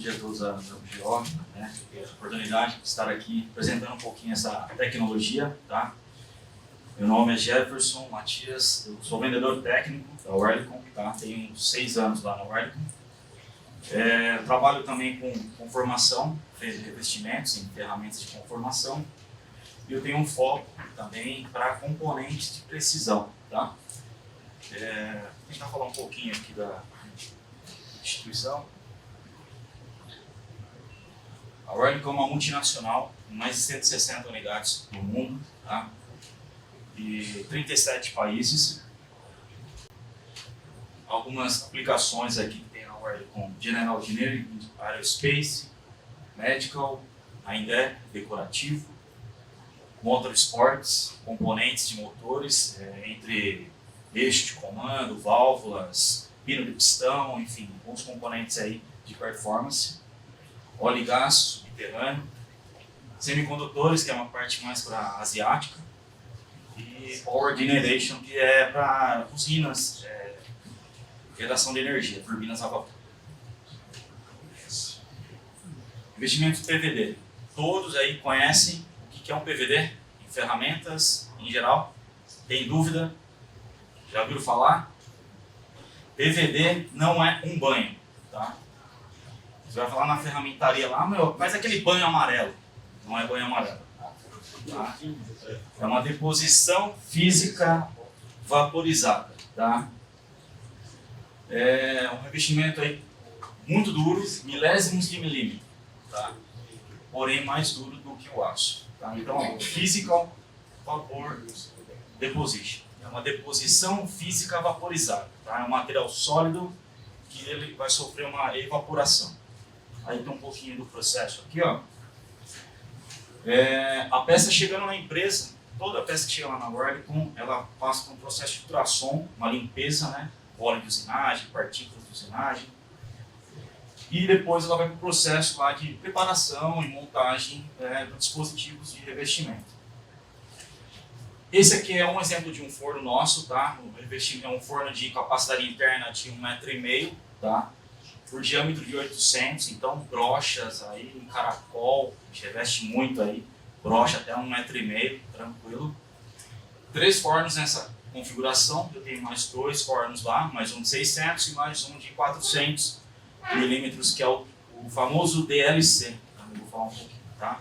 dia a todos da UGO, né? A oportunidade de estar aqui apresentando um pouquinho essa tecnologia, tá? Meu nome é Jefferson Matias, eu sou vendedor técnico da Oerlikon, tá? Tenho 6 anos lá na Oerlikon. Trabalho também com formação, revestimentos em ferramentas de conformação. E eu tenho um foco também para componentes de precisão, tá? Vou tentar falar um pouquinho aqui da instituição. A Oerlikon é uma multinacional, com mais de 160 unidades no mundo, tá? E 37 países. Algumas aplicações aqui que tem na Oerlikon: General Engineering, Aerospace, Medical, ainda decorativo, Motorsports, componentes de motores, entre eixo de comando, válvulas, pino de pistão, enfim, alguns componentes aí de performance, óleo e gás subterrâneo, semicondutores, que é uma parte mais para asiática, e Power Generation, que é para usinas, geração de energia, turbinas a vapor. Investimento PVD. Todos aí conhecem o que é um PVD em ferramentas, em geral? Tem dúvida? Já ouviram falar? PVD não é um banho, tá? Você vai falar na ferramentaria lá, mas aquele banho amarelo. Não é banho amarelo. Tá? É uma deposição física vaporizada, tá? É um revestimento aí muito duro, milésimos de milímetro, tá? Porém mais duro do que o aço, tá? Então, Physical Vapor Deposition. É uma deposição física vaporizada, tá? É um material sólido que ele vai sofrer uma evaporação. Aí tem um pouquinho do processo aqui, ó. A peça chegando na empresa, toda a peça que chega lá na Oerlikon, ela passa por um processo de ultrassom, uma limpeza, né? Óleo de usinagem, partículas de usinagem. E depois ela vai para o processo lá de preparação e montagem de dispositivos de revestimento. Esse aqui é um exemplo de um forno nosso, tá? É um forno de capacidade interna de 1,5 m, tá? Por diâmetro de 800, então brochas aí em caracol, a gente reveste muito aí, brocha até 1,5 m, tranquilo. 3 fornos nessa configuração, eu tenho mais 2 fornos lá, mais um de 600 e mais um de 400 milímetros, que é o famoso DLC, eu vou falar um pouquinho, tá?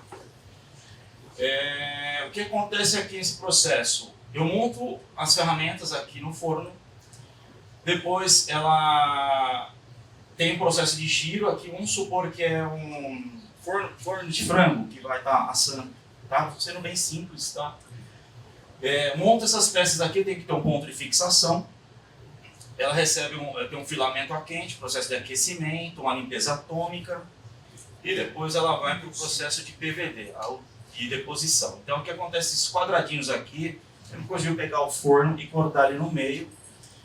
O que acontece aqui nesse processo? Eu monto as ferramentas aqui no forno, depois ela tem um processo de giro aqui, vamos supor que é um forno de frango que vai estar assando, tá? Sendo bem simples, tá? Monto essas peças aqui, tem que ter um ponto de fixação, ela recebe tem um filamento a quente, processo de aquecimento, uma limpeza atômica, e depois ela vai para o processo de PVD, de deposição. Então o que acontece? Esses quadradinhos aqui, eu não consigo pegar o forno e cortar ele no meio.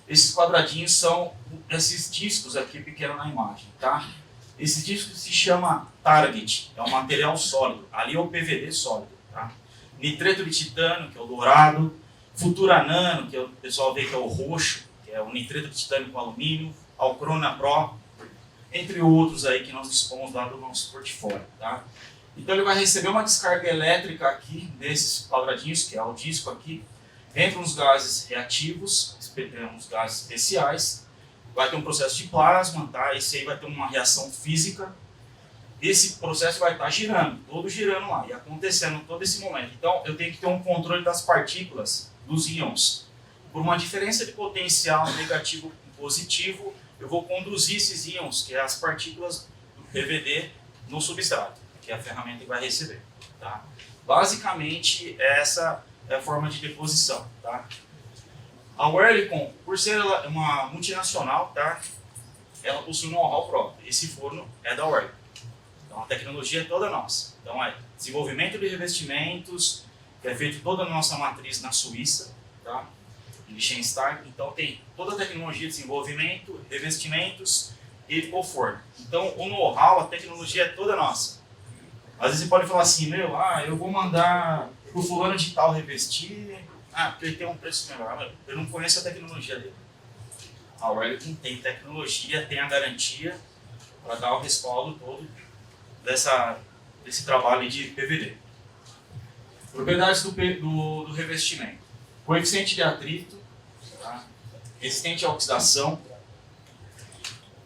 Esses quadradinhos são esses discos aqui pequenos na imagem, tá? Esse disco se chama Target, é um material sólido, ali é o PVD sólido, tá? Nitreto de titânio, que é o dourado, Futuranano, que o pessoal vê que é o roxo, que é o nitreto de titânio com alumínio, Alcrona Pro, entre outros aí que nós dispomos lá do nosso portfólio, tá? Então ele vai receber uma descarga elétrica aqui, desses quadradinhos, que é o disco aqui, entra uns gases reativos, uns gases especiais, vai ter um processo de plasma, tá? Esse aí vai ter uma reação física, esse processo vai estar girando, todo girando lá, e acontecendo todo esse momento. Então eu tenho que ter um controle das partículas, dos íons. Por uma diferença de potencial negativo e positivo, eu vou conduzir esses íons, que é as partículas do PVD, no substrato, que é a ferramenta que vai receber, tá? Basicamente, essa é a forma de deposição, tá? A Oerlikon, por ser uma multinacional, tá? Ela possui um know-how próprio. Esse forno é da Oerlikon. Então, a tecnologia é toda nossa. Então, é desenvolvimento de revestimentos, que é feito toda a nossa matriz na Suíça, tá? Em Liechtenstein. Então, tem toda a tecnologia de desenvolvimento, revestimentos e o forno. Então, o know-how, a tecnologia é toda nossa. Às vezes você pode falar assim, eu vou mandar pro fulano de tal revestir, porque ele tem um preço melhor. Eu não conheço a tecnologia dele. A Oerlikon tem tecnologia, tem a garantia, para dar o respaldo todo desse trabalho de PVD. Propriedades do revestimento. Coeficiente de atrito, tá? Resistente à oxidação.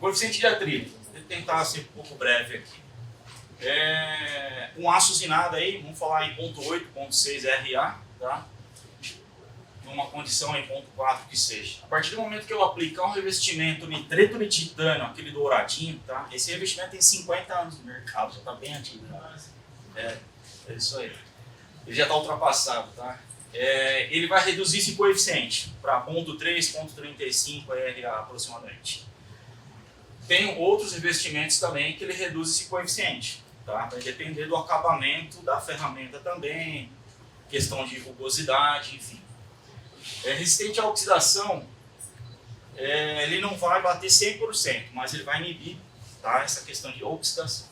Coeficiente de atrito, vou tentar ser um pouco breve aqui. Um aço usinado aí, vamos falar em 0,8, 0,6 RA, tá? Numa condição em 0,4 que seja. A partir do momento que eu aplicar um revestimento nitreto de titânio, aquele douradinho, tá? Esse revestimento tem 50 anos no mercado, já está bem antigo. É isso aí. Ele já está ultrapassado, tá? Ele vai reduzir esse coeficiente para 0,3, 0,35 RA aproximadamente. Tem outros revestimentos também que ele reduz esse coeficiente, tá? Vai depender do acabamento da ferramenta também, questão de rugosidade, enfim. Resistente à oxidação, ele não vai bater 100%, mas ele vai inibir, tá? Essa questão de oxidação.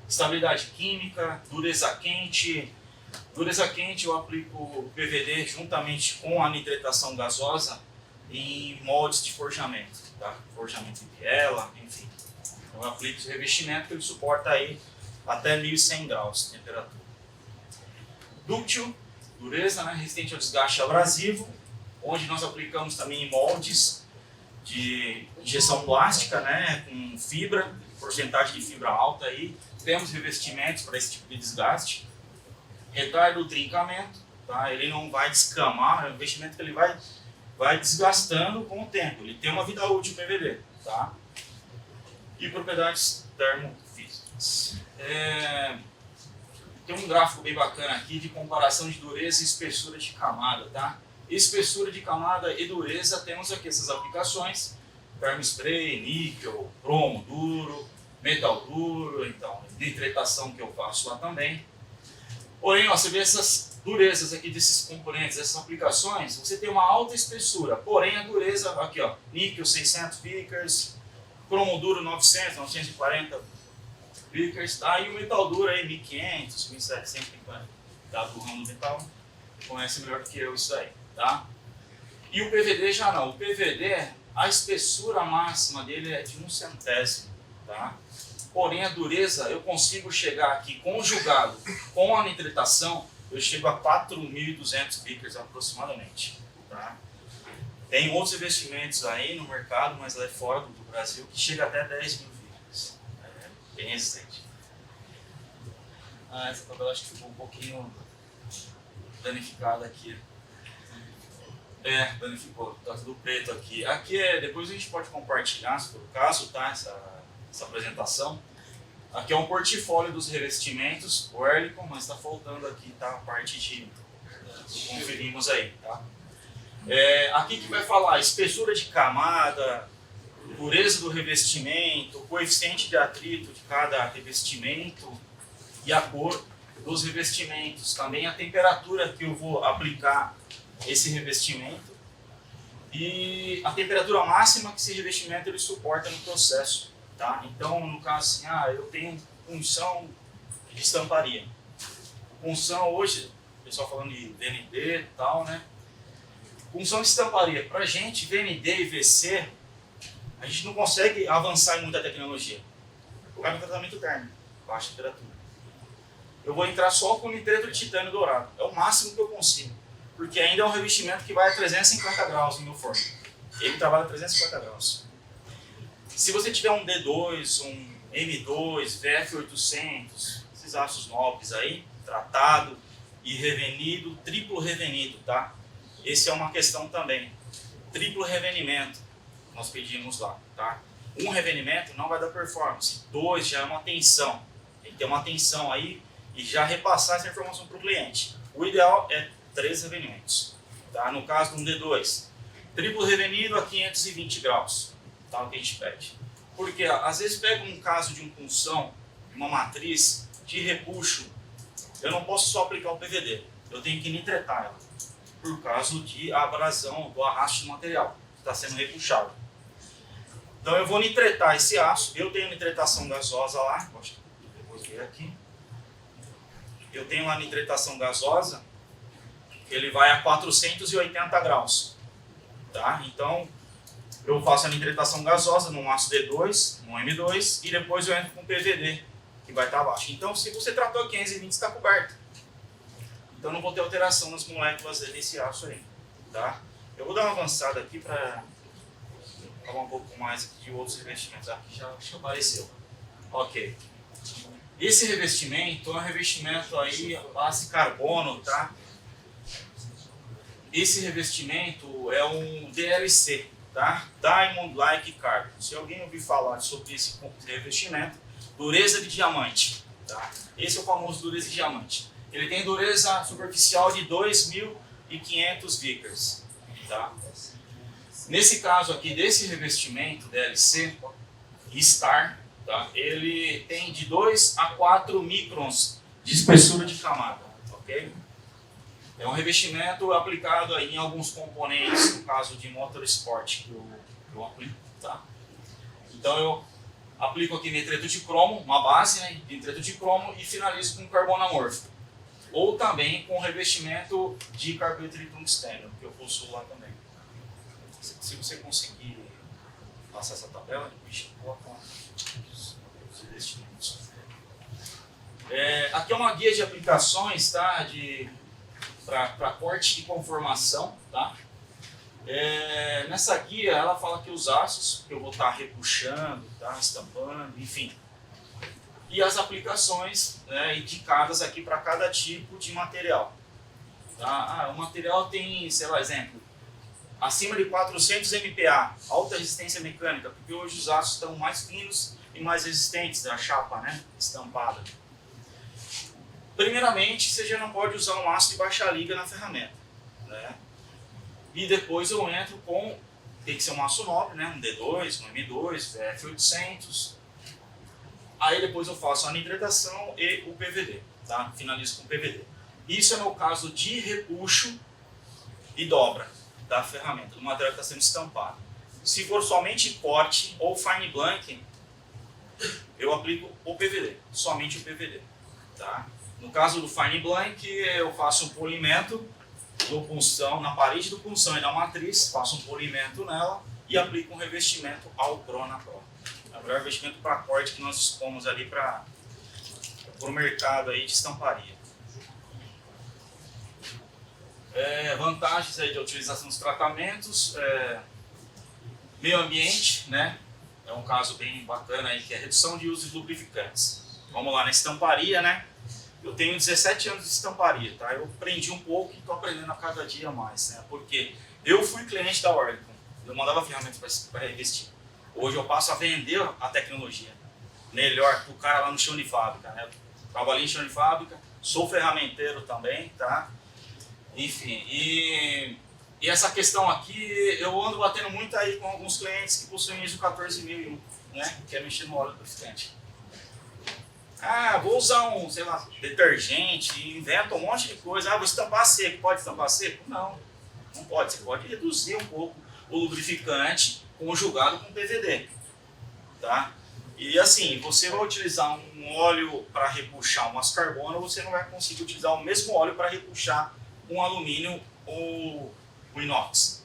Estabilidade química, dureza quente. Dureza quente eu aplico o PVD juntamente com a nitretação gasosa em moldes de forjamento, tá? Forjamento em biela, enfim. Eu aplico esse revestimento que ele suporta aí até 1100 graus de temperatura. Dúctil, dureza, né? Resistente ao desgaste abrasivo, onde nós aplicamos também em moldes de injeção plástica, né? Com fibra, porcentagem de fibra alta aí. Temos revestimentos para esse tipo de desgaste. Retardo do trincamento, tá? Ele não vai descamar, é um investimento que ele vai desgastando com o tempo. Ele tem uma vida útil PVD, tá? E propriedades termofísicas. Tem um gráfico bem bacana aqui de comparação de dureza e espessura de camada, tá? Espessura de camada e dureza, temos aqui essas aplicações: termospray, níquel, cromo duro, metal duro, então, nitretação que eu faço lá também. Porém, ó, você vê essas durezas aqui desses componentes, essas aplicações, você tem uma alta espessura, porém a dureza, aqui ó, níquel 600 Vickers, cromo duro 900, 940 Vickers, tá? E o metal duro aí 1500, 1700, da do ramo do metal, conhece melhor do que eu isso aí, tá? E o PVD já não, o PVD, a espessura máxima dele é de 1/100, tá? Porém, a dureza, eu consigo chegar aqui, conjugado com a nitretação, eu chego a 4.200 Vickers aproximadamente. Tá? Tem outros investimentos aí no mercado, mas lá fora do Brasil, que chega até 10.000 Vickers. Bem resistente. Essa tabela acho que ficou um pouquinho danificada aqui. Danificou, tá tudo preto aqui. Aqui depois a gente pode compartilhar, se for o caso, tá? Essa apresentação. Aqui é um portfólio dos revestimentos, o Oerlikon, mas está faltando aqui, tá? A parte de conferimos aí, tá? Aqui que vai falar espessura de camada, dureza do revestimento, coeficiente de atrito de cada revestimento e a cor dos revestimentos, também a temperatura que eu vou aplicar esse revestimento e a temperatura máxima que esse revestimento ele suporta no processo. Tá? Então, no caso assim, eu tenho punção de estamparia. Punção hoje, o pessoal falando de VND e tal, né? Punção de estamparia, pra gente, VND e VC, a gente não consegue avançar em muita tecnologia. Por causa do tratamento térmico, baixa temperatura. Eu vou entrar só com nitreto de titânio dourado. É o máximo que eu consigo. Porque ainda é um revestimento que vai a 350 graus no meu forno. Ele trabalha a 350 graus. Se você tiver um D2, um M2, VF800, esses aços nobres aí, tratado e revenido, triplo revenido, tá? Esse é uma questão também. Triplo revenimento, nós pedimos lá, tá? Um revenimento não vai dar performance, 2 já é uma tensão. Tem que ter uma tensão aí e já repassar essa informação para o cliente. O ideal é 3 revenimentos, tá? No caso de um D2, triplo revenido a 520 graus. Tá, o que a gente pede. Porque às vezes pega um caso de uma punção, uma matriz de repuxo, eu não posso só aplicar o PVD, eu tenho que nitretar ela, por causa de abrasão, do arrasto do material, que está sendo repuxado. Então eu vou nitretar esse aço, eu tenho nitretação gasosa lá, acho que depois ver aqui. Eu tenho uma nitretação gasosa, ele vai a 480 graus. Tá? Então, eu faço a nitratação gasosa num aço D2, num M2, e depois eu entro com PVD, que vai estar abaixo. Então, se você tratou 520, está coberto. Então, não vou ter alteração nas moléculas desse aço aí, tá? Eu vou dar uma avançada aqui para falar um pouco mais aqui de outros revestimentos. Aqui já apareceu. Ok. Esse revestimento é um revestimento aí base carbono, tá? Esse revestimento é um DLC, tá? Diamond Like Carbon. Se alguém ouvir falar sobre esse revestimento, dureza de diamante, tá? Esse é o famoso dureza de diamante. Ele tem dureza superficial de 2.500 vickers, tá? Nesse caso aqui desse revestimento DLC Star, tá? Ele tem de 2 a 4 microns de espessura de camada, ok? É um revestimento aplicado aí em alguns componentes, no caso de motorsport que eu aplico, tá? Então eu aplico aqui nitreto de cromo, uma base, né, de nitreto de cromo, e finalizo com carbono amorfo. Ou também com revestimento de carbeto de tungstênio, que eu possuo lá também. Se você conseguir passar essa tabela, coloca os revestimentos. Aqui é uma guia de aplicações, tá? Para corte e conformação, tá? Nessa guia ela fala que os aços que eu vou estar repuxando, tá? Estampando, enfim. E as aplicações, né, indicadas aqui para cada tipo de material. Tá? O material tem, sei lá, exemplo, acima de 400 MPa, alta resistência mecânica, porque hoje os aços estão mais finos e mais resistentes da chapa, né, estampada. Primeiramente, você já não pode usar um aço de baixa liga na ferramenta, né? E depois eu entro com, tem que ser um aço nobre, né? Um D2, um M2, F800. Aí depois eu faço a nitratação e o PVD, tá? Finalizo com PVD. Isso é no caso de repuxo e dobra da ferramenta, do material que está sendo estampado. Se for somente corte ou fine blank, eu aplico o PVD, somente o PVD, tá? No caso do fine blank, eu faço um polimento do punção, na parede do punção e da matriz, faço um polimento nela e aplico um revestimento Alpro na Pro. É o melhor revestimento para corte que nós dispomos ali para o mercado aí de estamparia. Vantagens aí de utilização dos tratamentos, meio ambiente, né? É um caso bem bacana aí, que é a redução de uso de lubrificantes. Vamos lá, na estamparia, né? Eu tenho 17 anos de estamparia, tá? Eu aprendi um pouco e estou aprendendo a cada dia mais, né? Porque eu fui cliente da Oerlikon, eu mandava ferramentas para revestir. Hoje eu passo a vender a tecnologia melhor para o cara lá no chão de fábrica, né? Trabalhei em chão de fábrica, sou ferramenteiro também, tá? Enfim, e essa questão aqui, eu ando batendo muito aí com alguns clientes que possuem ISO 14001, né? Que é mexer no óleo lubrificante. Vou usar um, sei lá, detergente, inventa um monte de coisa. Vou estampar seco. Pode estampar seco? Não, não pode. Você pode reduzir um pouco o lubrificante conjugado com PVD, tá? E assim, você vai utilizar um óleo para repuxar um aço carbono, você não vai conseguir utilizar o mesmo óleo para repuxar um alumínio ou um inox.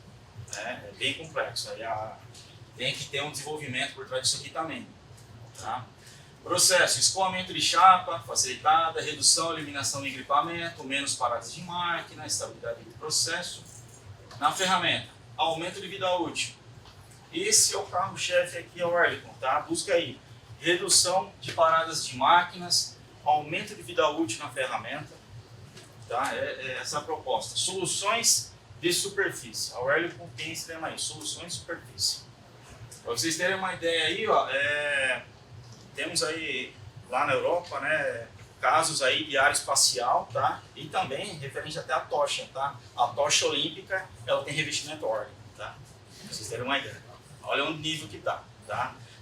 É bem complexo. Aí tem que ter um desenvolvimento por trás disso aqui também, tá? Processo: escoamento de chapa facilitada, redução, eliminação de gripamento, menos paradas de máquina, estabilidade do processo. Na ferramenta, aumento de vida útil. Esse é o carro-chefe aqui, a Oerlikon, tá? Busca aí redução de paradas de máquinas, aumento de vida útil na ferramenta, tá? Essa a proposta. Soluções de superfície. A Oerlikon tem esse tema aí, soluções de superfície. Para vocês terem uma ideia aí, ó, temos aí lá na Europa, né, casos aí de área espacial, tá? E também referente até à tocha, tá? A tocha olímpica, ela tem revestimento Oerlikon, tá? Pra vocês terem uma ideia. Olha o nível que tá?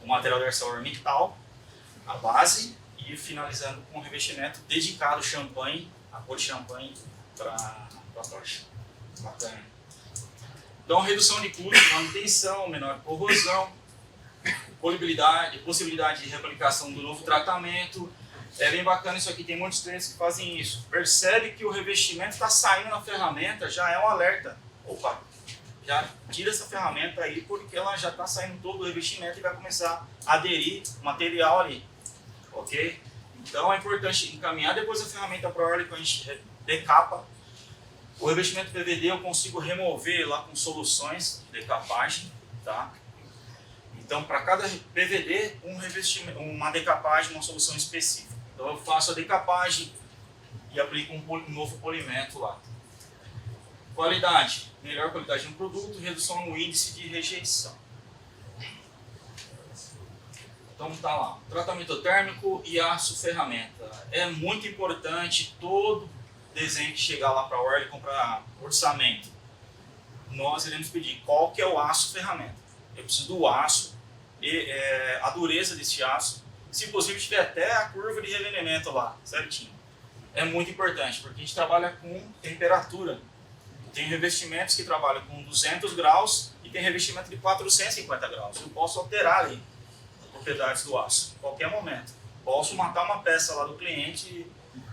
O material da ArcelorMittal, a base, e finalizando com um revestimento dedicado champanhe, a cor de champanhe para a tocha. Bacana. Então, redução de custo, manutenção, menor corrosão, possibilidade de reaplicação do novo tratamento. É bem bacana isso aqui, tem muitos clientes que fazem isso. Percebe que o revestimento está saindo na ferramenta, já é um alerta. Opa, já tira essa ferramenta aí, porque ela já está saindo todo o revestimento e vai começar a aderir material ali, ok? Então é importante encaminhar depois a ferramenta para a Orly, quando a gente decapa. O revestimento PVD eu consigo remover lá com soluções de decapagem, tá? Então para cada PVD, um revestimento, uma decapagem, uma solução específica. Então eu faço a decapagem e aplico um novo polimento lá. Qualidade, melhor qualidade no produto, redução no índice de rejeição. Então tá lá, tratamento térmico e aço ferramenta. É muito importante todo desenho que chegar lá para a Orly comprar orçamento. Nós iremos pedir qual que é o aço ferramenta. Eu preciso do aço, a dureza desse aço, se possível tiver até a curva de revenemento lá, certinho. É muito importante, porque a gente trabalha com temperatura. Tem revestimentos que trabalham com 200 graus e tem revestimento de 450 graus. Eu posso alterar ali as propriedades do aço, em qualquer momento. Posso matar uma peça lá do cliente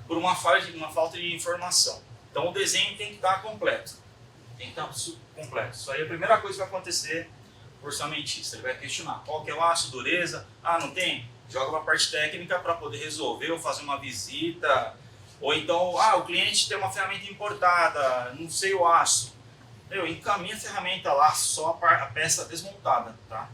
por uma falta de informação. Então o desenho tem que estar completo. Tem que estar completo. Isso aí é a primeira coisa que vai acontecer com o orçamentista. Ele vai questionar qual que é o aço, dureza. Ah, não tem? Joga para a parte técnica para poder resolver ou fazer uma visita. Ou então, o cliente tem uma ferramenta importada, não sei o aço. Encaminha a ferramenta lá, só a peça desmontada, tá?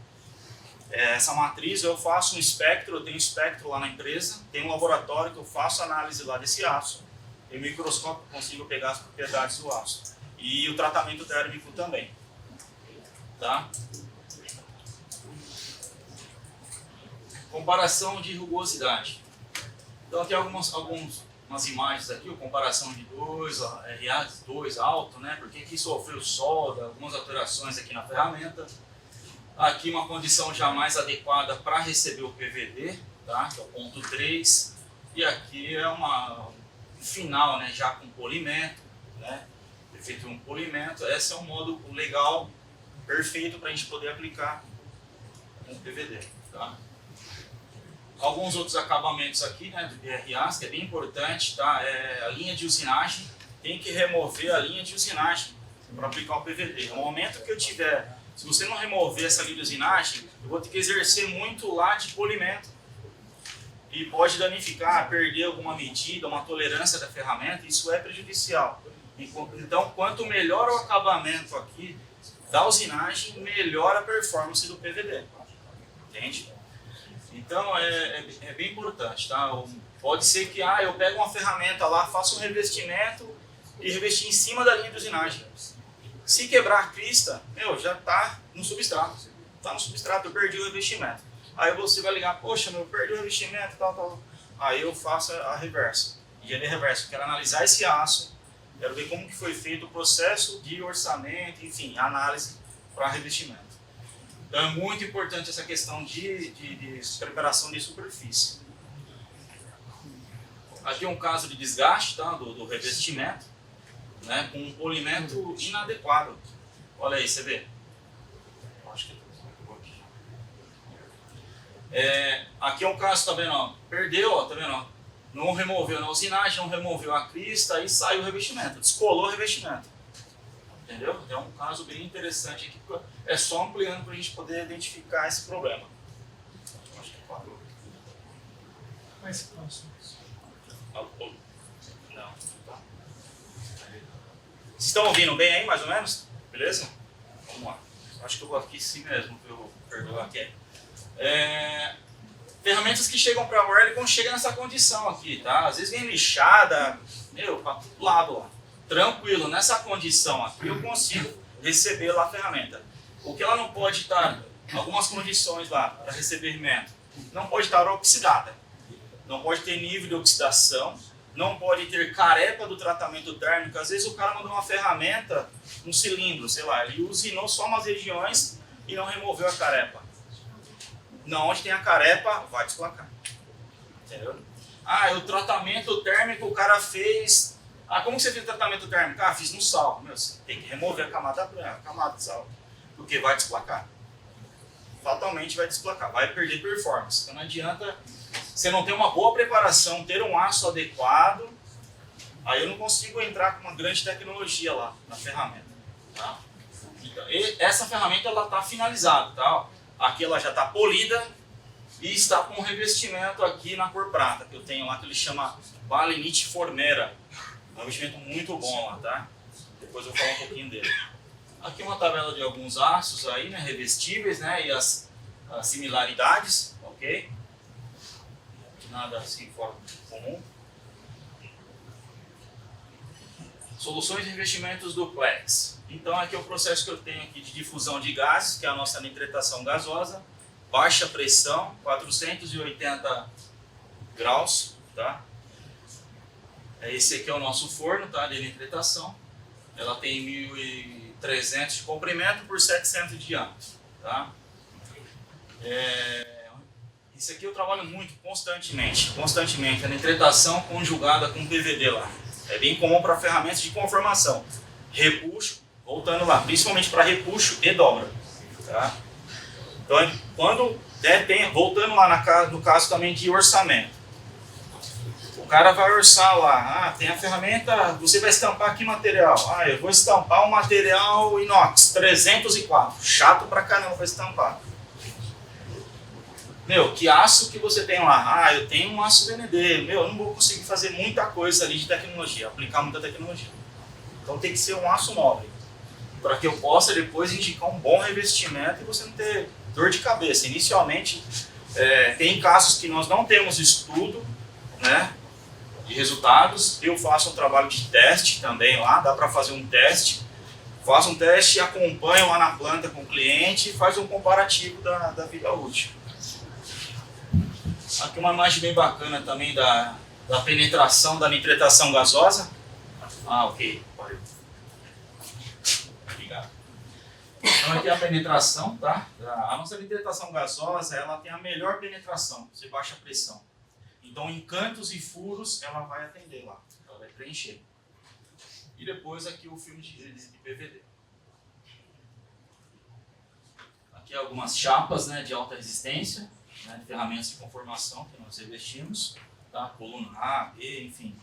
Essa matriz eu faço um espectro, eu tenho um espectro lá na empresa, tem um laboratório que eu faço análise lá desse aço. Tem um microscópio que eu consigo pegar as propriedades do aço. E o tratamento térmico também, tá? Comparação de rugosidade. Então tem umas imagens aqui, comparação de RA2 alto, né? Porque aqui sofreu solda, algumas alterações aqui na ferramenta. Aqui uma condição já mais adequada para receber o PVD, tá? Que é o ponto 3. E aqui é um final, né? Já com polimento, né? Feito um polimento. Esse é um modo legal, perfeito para a gente poder aplicar com o PVD, tá? Alguns outros acabamentos aqui, né, do DRAs, que é bem importante, tá? A linha de usinagem, tem que remover a linha de usinagem para aplicar o PVD. No momento que eu tiver, se você não remover essa linha de usinagem, eu vou ter que exercer muito lá de polimento. E pode danificar, perder alguma medida, uma tolerância da ferramenta, isso é prejudicial. Então, quanto melhor o acabamento aqui da usinagem, melhor a performance do PVD. Entende? Então é bem importante, tá? Pode ser que eu pego uma ferramenta lá, faço um revestimento e revestir em cima da linha de usinagem. Se quebrar a crista, já está no substrato. Está no substrato, eu perdi o revestimento. Aí você vai ligar, poxa, eu perdi o revestimento, tal. Aí eu faço a reversa. Engenharia reversa, eu quero analisar esse aço, quero ver como que foi feito o processo de orçamento, enfim, análise para revestimento. Então é muito importante essa questão de preparação de superfície. Aqui é um caso de desgaste, tá, do revestimento, né, com um polimento inadequado. Olha aí, você vê. Acho que aqui é um caso, tá vendo? Ó, perdeu, ó, tá vendo? Ó, não removeu na usinagem, não removeu a crista e saiu o revestimento, descolou o revestimento. Entendeu? É um caso bem interessante aqui, é só ampliando para a gente poder identificar esse problema. Acho que parou. Mais próximos. Não, tá. Vocês estão ouvindo bem aí, mais ou menos? Beleza? Vamos lá. Acho que eu vou aqui sim mesmo, para eu perdoar aqui. Ferramentas que chegam para a Orly quando chega nessa condição aqui, tá? Às vezes vem lixada, para todo lado lá. Tranquilo, nessa condição aqui eu consigo receber lá a ferramenta. O que ela não pode estar, algumas condições lá para recebimento, não pode estar oxidada, não pode ter nível de oxidação, não pode ter carepa do tratamento térmico. Às vezes o cara mandou uma ferramenta, um cilindro, sei lá, ele usinou só umas regiões e não removeu a carepa. Não, onde tem a carepa, vai desplacar. Entendeu? O tratamento térmico o cara fez. Como você fez o tratamento térmico? Fiz no sal. Você tem que remover a camada de sal, porque vai desplacar. Fatalmente vai desplacar, vai perder performance. Então não adianta você não ter uma boa preparação, ter um aço adequado, aí eu não consigo entrar com uma grande tecnologia lá na ferramenta. Tá? Então, essa ferramenta ela está finalizada, tá? Aqui ela já está polida e está com um revestimento aqui na cor prata, que eu tenho lá, que ele chama Balinite Formera. É um revestimento muito bom lá, tá? Depois eu vou falar um pouquinho dele. Aqui uma tabela de alguns aços aí, né, revestíveis, né, e as similaridades, ok? Nada assim fora do comum. Soluções de revestimentos duplex. Então aqui é o processo que eu tenho aqui de difusão de gases, que é a nossa nitretação gasosa, baixa pressão, 480 graus, tá? Esse aqui é o nosso forno, tá, de nitretação. Ela tem 1.300 de comprimento por 700 de diâmetro, tá? Isso aqui eu trabalho muito, constantemente, a nitretação conjugada com PVD lá. É bem comum para ferramentas de conformação. Repuxo, voltando lá, principalmente para repuxo e dobra, tá? Então, quando voltando lá no caso também de orçamento. O cara vai orçar lá, tem a ferramenta, você vai estampar que material? Eu vou estampar um material inox, 304, chato pra caramba para estampar. Meu, que aço que você tem lá? Eu tenho um aço VND, eu não vou conseguir fazer muita coisa ali de tecnologia, aplicar muita tecnologia. Então tem que ser um aço nobre, para que eu possa depois indicar um bom revestimento e você não ter dor de cabeça. Inicialmente, tem casos que nós não temos estudo, né, de resultados. Eu faço um trabalho de teste também lá, dá para fazer um teste. Faço um teste, acompanho lá na planta com o cliente e faz um comparativo da vida útil. Aqui uma imagem bem bacana também da penetração da nitretação gasosa. Ok. Obrigado. Então aqui é a penetração, tá? A nossa nitretação gasosa, ela tem a melhor penetração, você baixa a pressão. Então em cantos e furos ela vai atender lá, ela vai preencher. E depois aqui o filme de PVD. Aqui algumas chapas, né, de alta resistência, né, ferramentas de conformação que nós revestimos, tá? Coluna A, B, enfim.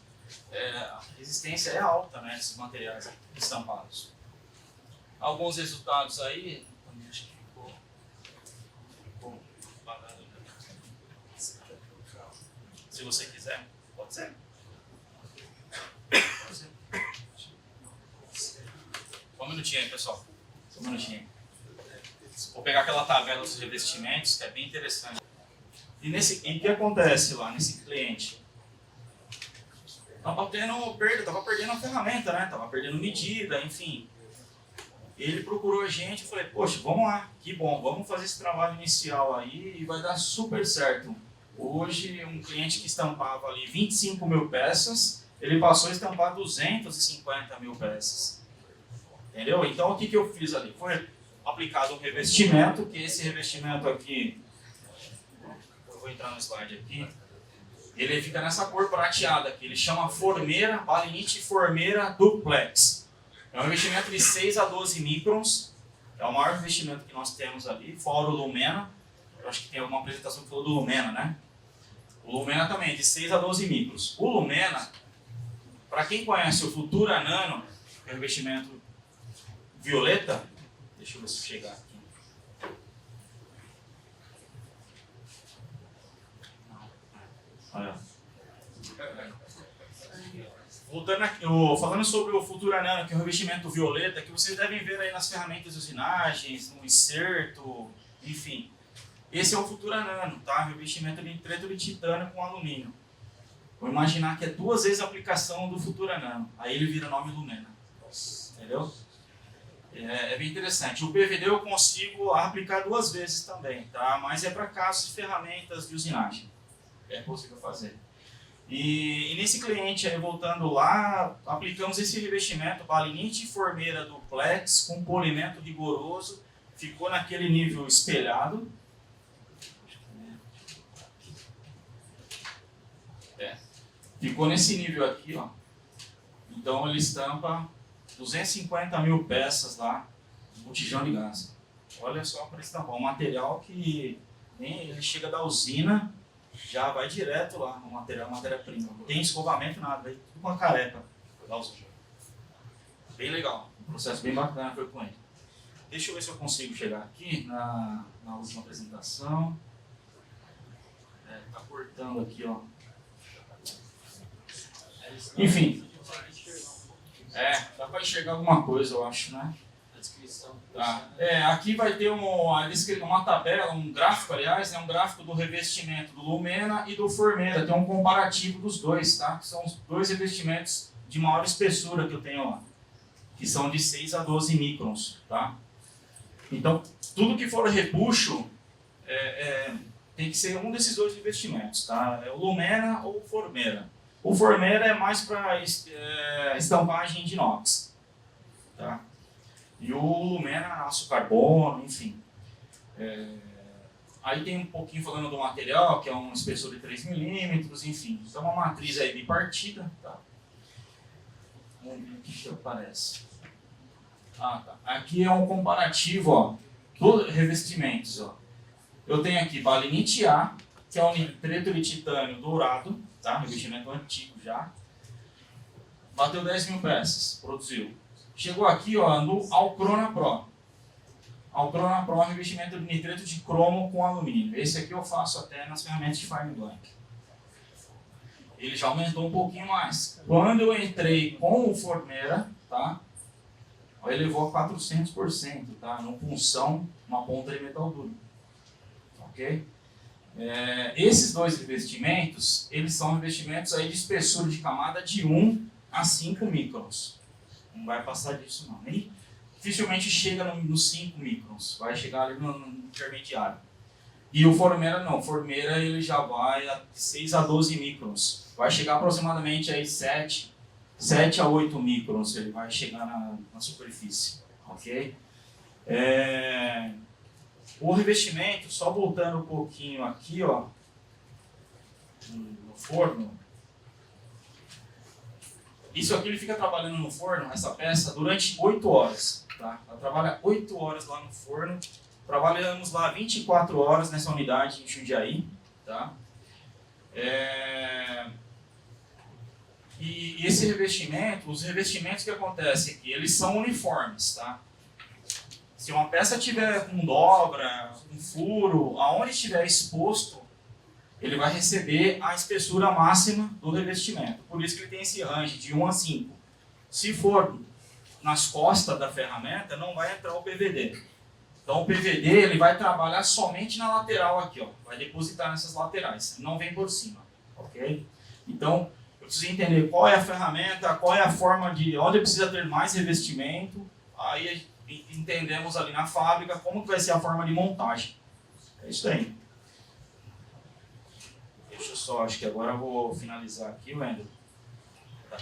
A resistência é alta, né, desses materiais estampados. Alguns resultados aí, acho que ficou apagado. Se você quiser, pode ser. Só um minutinho aí, pessoal. Só um minutinho. Vou pegar aquela tabela dos revestimentos, que é bem interessante. E o que acontece lá nesse cliente? Tava perdendo a ferramenta, né? Tava perdendo medida, enfim. Ele procurou a gente e falei, poxa, vamos lá, que bom, vamos fazer esse trabalho inicial aí e vai dar super certo. Hoje, um cliente que estampava ali 25 mil peças, ele passou a estampar 250 mil peças. Entendeu? Então, o que eu fiz ali? Foi aplicado um revestimento, que esse revestimento aqui, eu vou entrar no slide aqui, ele fica nessa cor prateada aqui, ele chama Formera, Balinite Formera Duplex. É um revestimento de 6 a 12 microns, é o maior revestimento que nós temos ali, fora o Lumena. Eu acho que tem alguma apresentação que falou do Lumena, né? O Lumena também, de 6 a 12 microns. O Lumena, para quem conhece o Futura Nano, que é o revestimento violeta, deixa eu ver se chegar aqui. Olha. Voltando aqui, falando sobre o Futura Nano, que é o revestimento violeta, que vocês devem ver aí nas ferramentas de usinagens, no inserto, enfim. Esse é o Futura Nano, tá? Revestimento de nitreto de titânio com alumínio. Vou imaginar que é 2 vezes a aplicação do Futura Nano. Aí ele vira nome Lumena. Entendeu? É bem interessante. O PVD eu consigo aplicar 2 vezes também, tá? Mas é para casos de ferramentas de usinagem. É possível fazer. E nesse cliente, aí, voltando lá, aplicamos esse revestimento Balinite Formera Duplex com polimento rigoroso. Ficou naquele nível espelhado. Ficou nesse nível aqui, ó. Então ele estampa 250 mil peças lá no botijão de gás. Olha só para estampar. Um material que ele chega da usina, já vai direto lá no material, matéria-prima. Não tem escovamento, nada, tudo com a careca da usina. Bem legal. Um processo bem bacana foi com ele. deixa eu ver se eu consigo chegar aqui na última apresentação. Tá cortando aqui, ó. Enfim. Dá para enxergar alguma coisa, eu acho, né? A descrição. Tá. Aqui vai ter uma tabela, um gráfico, aliás, um gráfico do revestimento do Lumena e do Formeira. Tem um comparativo dos dois, tá? Que são os dois revestimentos de maior espessura que eu tenho lá, que são de 6 a 12 microns, tá? Então, tudo que for repuxo tem que ser um desses dois revestimentos, tá? É o Lumena ou o Formeira. O Formeira é mais para estampagem de inox, tá? E o Lumena, aço carbono, enfim. Aí tem um pouquinho falando do material, que é um espessor de 3 milímetros, enfim. Então, uma matriz aí bipartida, tá? Vamos ver aqui que aparece. Tá. Aqui é um comparativo, ó, dos revestimentos, ó. Eu tenho aqui balinite A, que é um nitreto de titânio dourado, tá? Revestimento antigo já. Bateu 10 mil peças, produziu. Chegou aqui, ó, no Alcrona Pro. Alcrona Pro é um revestimento de nitreto de cromo com alumínio. Esse aqui eu faço até nas ferramentas de Fine Blank. Ele já aumentou um pouquinho mais. Quando eu entrei com o Formeira, tá? Elevou a 400%, tá? Numa punção, uma ponta de metal duro. Ok? Esses dois revestimentos, eles são revestimentos aí de espessura de camada de 1 a 5 microns. Não vai passar disso não. Nem dificilmente chega nos 5 microns. Vai chegar ali no intermediário. E o Formeira não. O Formeira ele já vai a 6 a 12 microns. Vai chegar aproximadamente aí 7 a 8 microns. Ele vai chegar na superfície. Ok? O revestimento, só voltando um pouquinho aqui, ó, no forno. Isso aqui ele fica trabalhando no forno, essa peça, durante 8 horas. Tá? Ela trabalha 8 horas lá no forno. Trabalhamos lá 24 horas nessa unidade em Jundiaí. Tá? E esse revestimento, os revestimentos que acontecem aqui, eles são uniformes. Tá? Se uma peça tiver com dobra, com furo, aonde estiver exposto, ele vai receber a espessura máxima do revestimento. Por isso que ele tem esse range de 1 a 5. Se for nas costas da ferramenta, não vai entrar o PVD. Então o PVD ele vai trabalhar somente na lateral aqui, ó. Vai depositar nessas laterais, não vem por cima, ok? Então eu preciso entender qual é a ferramenta, qual é a forma de onde precisa ter mais revestimento. Aí entendemos ali na fábrica como que vai ser a forma de montagem. É isso aí. Deixa eu só, acho que agora eu vou finalizar aqui, Wendel. Tá.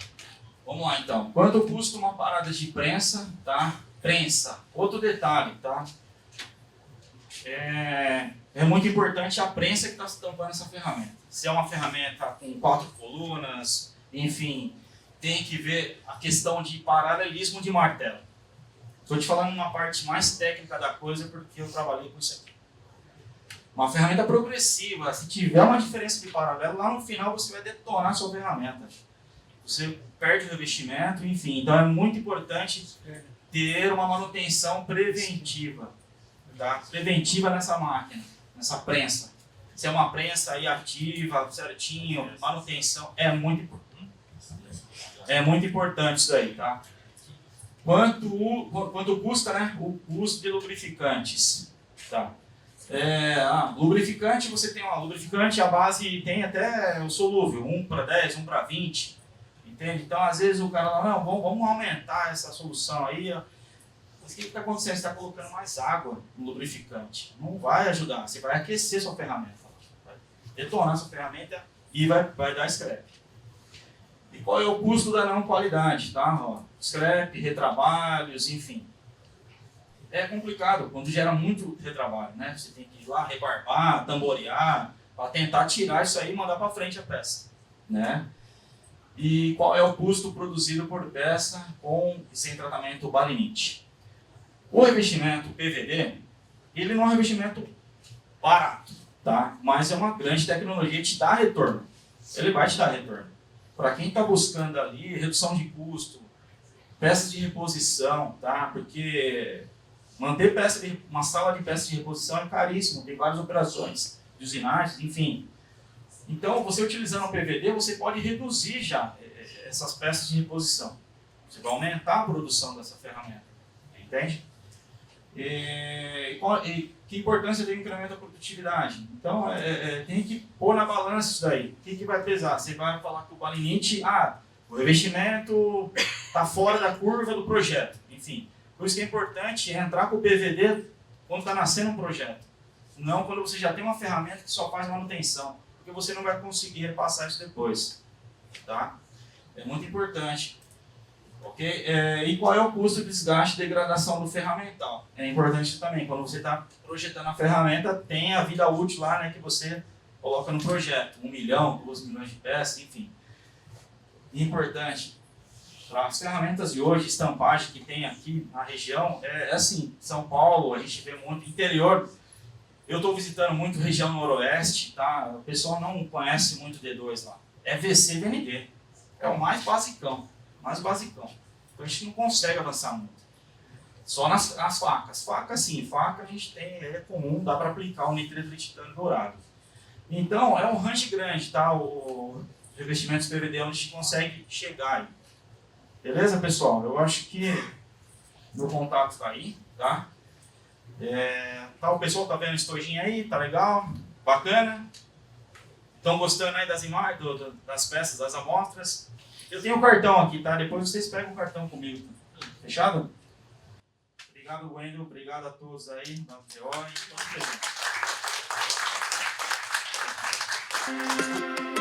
Vamos lá então. Quanto custa uma parada de prensa, tá? Prensa. Outro detalhe, tá? É muito importante a prensa que está estampando essa ferramenta. Se é uma ferramenta com 4 colunas, enfim, tem que ver a questão de paralelismo de martelo. Estou te falando uma parte mais técnica da coisa porque eu trabalhei com isso aqui. Uma ferramenta progressiva, se tiver uma diferença de paralelo, lá no final você vai detonar a sua ferramenta. Você perde o revestimento, enfim. Então é muito importante ter uma manutenção preventiva. Tá? Preventiva nessa máquina, nessa prensa. Se é uma prensa aí ativa, certinho, manutenção, é muito importante. É muito importante isso aí, tá? Quanto custa, né? O custo de lubrificantes. Tá? Lubrificante, você tem lubrificante, a base tem até o solúvel, 1 para 10, 1 para 20. Entende? Então, às vezes o cara fala, não, vamos aumentar essa solução aí. Ó. Mas o que está acontecendo? Você está colocando mais água no lubrificante. Não vai ajudar, você vai aquecer sua ferramenta. Vai detonar sua ferramenta e vai dar scrap. E qual é o custo da não qualidade? Tá? Ó, scrap, retrabalhos, enfim. É complicado quando gera muito retrabalho, né? Você tem que ir lá rebarbar, tamborear, para tentar tirar isso aí e mandar para frente a peça, né? E qual é o custo produzido por peça com e sem tratamento balinite? O revestimento PVD, ele não é um revestimento barato, tá? Mas é uma grande tecnologia que te dá retorno. Ele vai te dar retorno. Para quem está buscando ali redução de custo, peças de reposição, tá? Porque Manter uma sala de peças de reposição é caríssimo, tem várias operações de usinagem, enfim. Então, você utilizando o PVD, você pode reduzir já essas peças de reposição. Você vai aumentar a produção dessa ferramenta, entende? Que importância tem o incremento da produtividade? Então, tem que pôr na balança isso daí. O que vai pesar? Você vai falar que o balinite, o revestimento está fora da curva do projeto, enfim. Por isso que é importante entrar com o PVD quando está nascendo um projeto. Não quando você já tem uma ferramenta que só faz manutenção, porque você não vai conseguir repassar isso depois. Tá? É muito importante. Okay? E qual é o custo, desgaste e degradação do ferramental? É importante também, quando você está projetando a ferramenta, tem a vida útil lá, né, que você coloca no projeto. 1 milhão, 2 milhões de peças, enfim. E importante, para as ferramentas de hoje, estampagem que tem aqui na região, é assim, São Paulo, a gente vê muito interior. Eu estou visitando muito região noroeste, tá? O pessoal não conhece muito D2 lá. É VC VND. É o mais basicão. Então a gente não consegue avançar muito. Só nas facas. Faca sim, faca a gente tem, é comum, dá para aplicar o nitreto de titânio dourado. Então é um range grande, tá? O revestimento PVD onde a gente consegue chegar aí. Beleza, pessoal? Eu acho que meu contato está aí, tá? O pessoal tá vendo o estojinho aí, tá legal? Bacana? Estão gostando aí das imagens, das peças, das amostras? Eu tenho um cartão aqui, tá? Depois vocês pegam o cartão comigo. Fechado? Obrigado, Wendel. Obrigado a todos aí, da UTO e todos presentes.